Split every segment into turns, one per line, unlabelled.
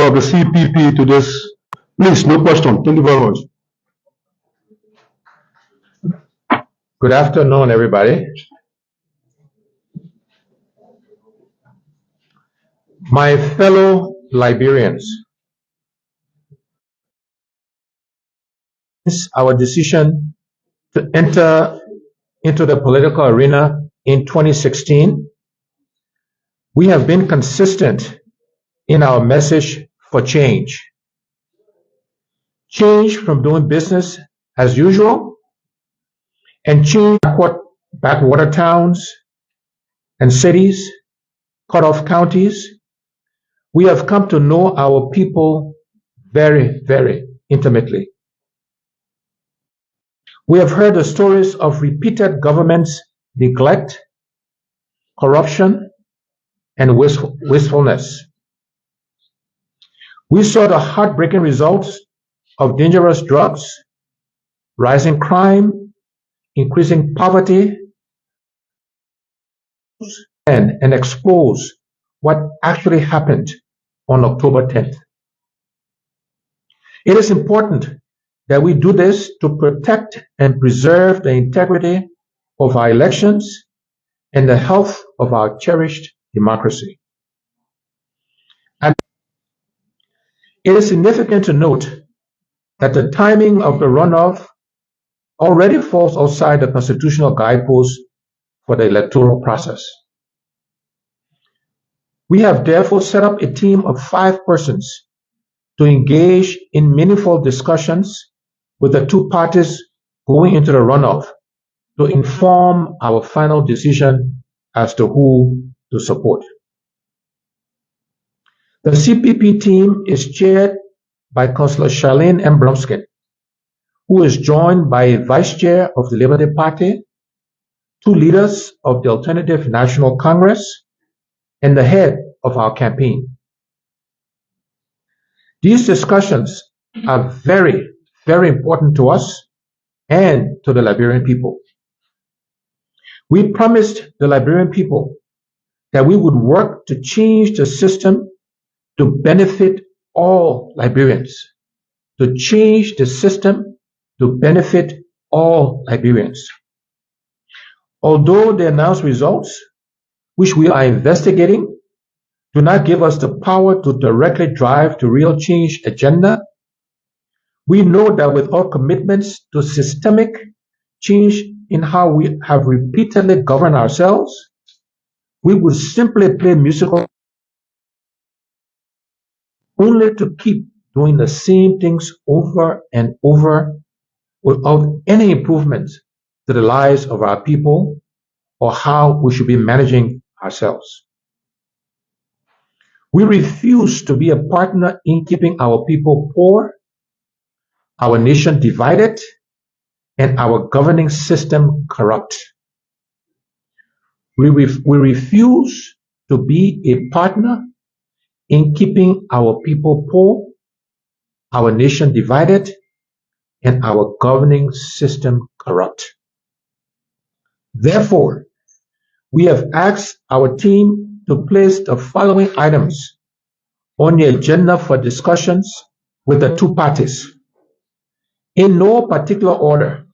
of the CPP to this? Please, no question. Thank you very much.
Good afternoon, everybody. My fellow Liberians, since our decision to enter into the political arena in 2016, we have been consistent in our message for change. Change from doing business as usual and change backwater towns and cities, cut-off counties. We have come to know our people very, very intimately. We have heard the stories of repeated government's neglect, corruption, and wastefulness. We saw the heartbreaking results of dangerous drugs, rising crime, increasing poverty, and expose what actually happened on October 10th. It is important that we do this to protect and preserve the integrity of our elections and the health of our cherished democracy. And it is significant to note that the timing of the runoff already falls outside the constitutional guideposts for the electoral process. We have therefore set up a team of 5 persons to engage in meaningful discussions with the 2 parties going into the runoff to inform our final decision as to who to support. The CPP team is chaired by Councillor Charlene M. Bromskin, who is joined by a vice chair of the Liberty Party, 2 leaders of the Alternative National Congress, and the head of our campaign. These discussions are very, very important to us and to the Liberian people. We promised the Liberian people that we would work to change the system to benefit all Liberians, to change the system to benefit all Liberians. Although the announced results, which we are investigating, do not give us the power to directly drive the real change agenda, we know that with our commitments to systemic change in how we have repeatedly governed ourselves, we would simply play musical only to keep doing the same things over and over without any improvements to the lives of our people or how we should be managing ourselves. We refuse to be a partner in keeping our people poor, our nation divided, and our governing system corrupt. We refuse to be a partner in keeping our people poor, our nation divided, and our governing system corrupt. Therefore, we have asked our team to place the following items on the agenda for discussions with the 2 parties. In no particular order,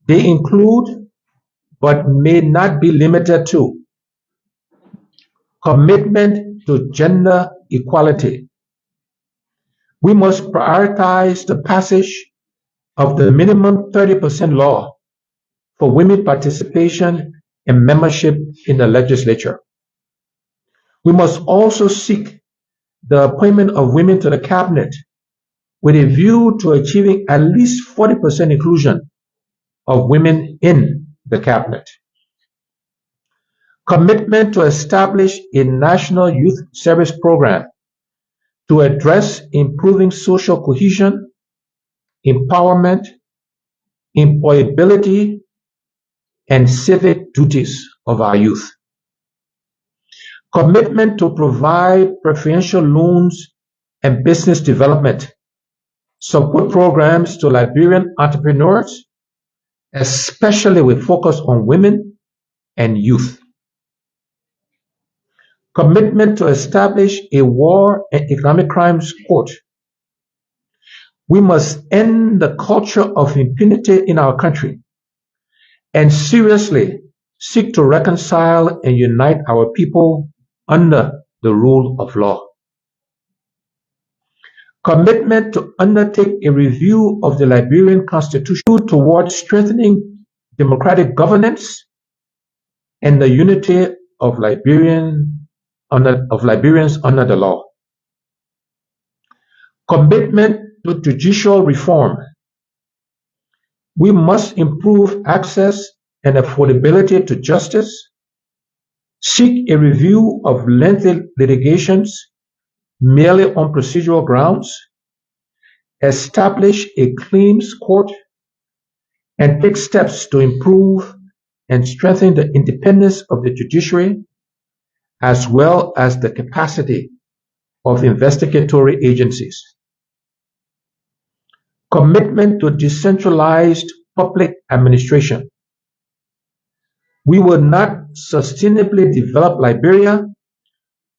they include, but may not be limited to, commitment to gender equality. We must prioritize the passage of the minimum 30% law for women participation and membership in the legislature. We must also seek the appointment of women to the cabinet with a view to achieving at least 40% inclusion of women in the cabinet. Commitment to establish a national youth service program to address improving social cohesion, empowerment, employability, and civic duties of our youth. Commitment to provide preferential loans and business development support programs to Liberian entrepreneurs, especially with focus on women and youth. Commitment to establish a war and economic crimes court. We must end the culture of impunity in our country and seriously seek to reconcile and unite our people under the rule of law. Commitment to undertake a review of the Liberian Constitution towards strengthening democratic governance and the unity of Liberians under the law. Commitment to judicial reform. We must improve access and affordability to justice, seek a review of lengthy litigations merely on procedural grounds, establish a claims court, and take steps to improve and strengthen the independence of the judiciary as well as the capacity of investigatory agencies. Commitment to decentralized public administration. We will not sustainably develop Liberia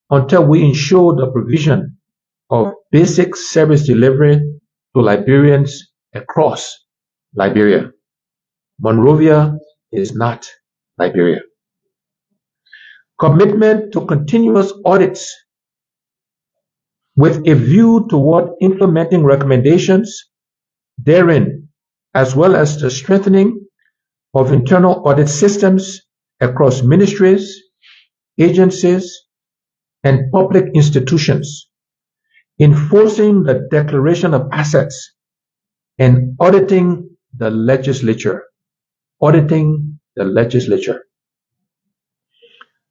until we ensure the provision of basic service delivery to Liberians across Liberia. Monrovia is not Liberia. Commitment to continuous audits with a view toward implementing recommendations therein, as well as the strengthening of internal audit systems across ministries, agencies, and public institutions, enforcing the declaration of assets, and auditing the legislature.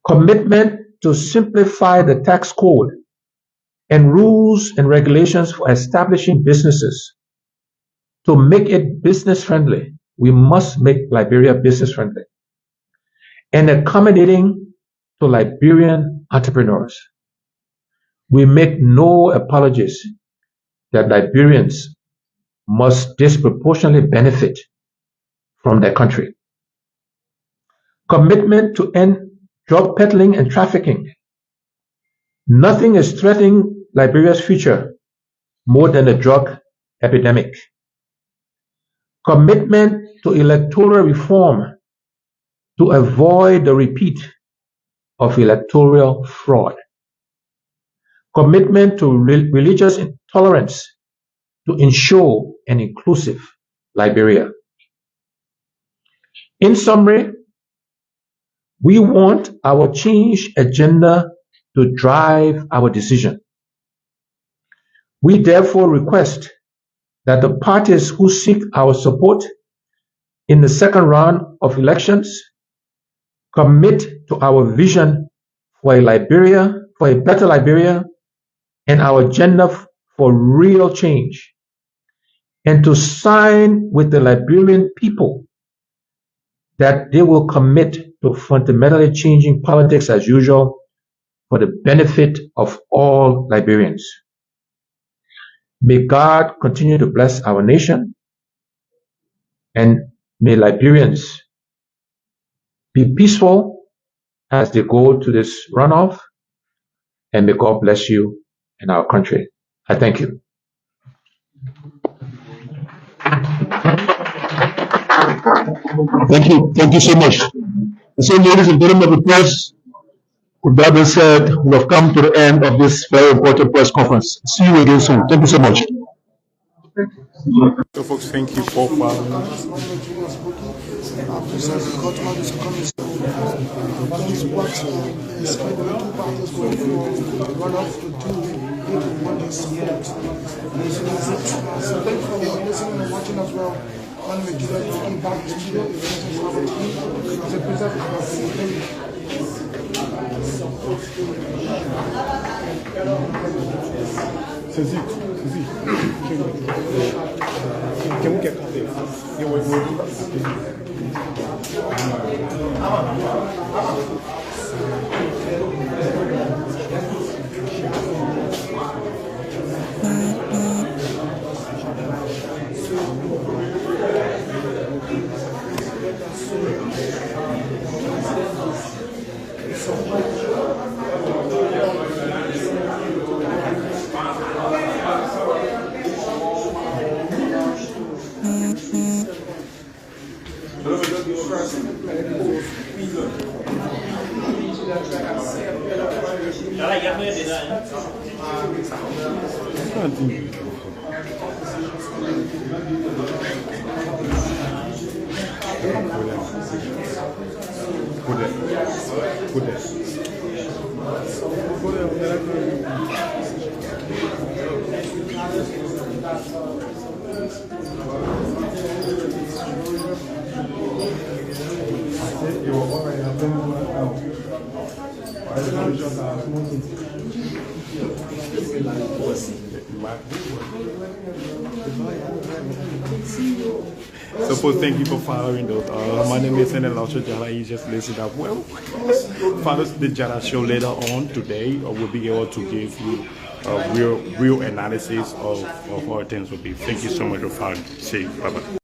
Commitment to simplify the tax code and rules and regulations for establishing businesses. To make it business friendly, we must make Liberia business friendly and accommodating to Liberian entrepreneurs. We make no apologies that Liberians must disproportionately benefit from their country. Commitment to end drug peddling and trafficking. Nothing is threatening Liberia's future more than a drug epidemic. Commitment to electoral reform to avoid the repeat of electoral fraud. Commitment to religious tolerance to ensure an inclusive Liberia. In summary, we want our change agenda to drive our decision. We therefore request that the parties who seek our support in the second round of elections commit to our vision for a better Liberia, and our agenda for real change, and to sign with the Liberian people that they will commit to fundamentally changing politics as usual for the benefit of all Liberians. May God continue to bless our nation, and may Liberians be peaceful as they go to this runoff, and may God bless you and our country. I thank you.
Thank you so much. And so, ladies and gentlemen of the press, with that being said, we have come to the end of this very important press conference. See you again soon. Thank you so much.
So, folks, thank you for following. Can we get coffee? Yeah, we'll do that. So, Paul, thank you for following those. My name is Senel Jala. You just listen up. Well, follow the Jala show later on today. We'll be able to give you a real analysis of how things will be. Thank you so much for following. See you. Bye bye.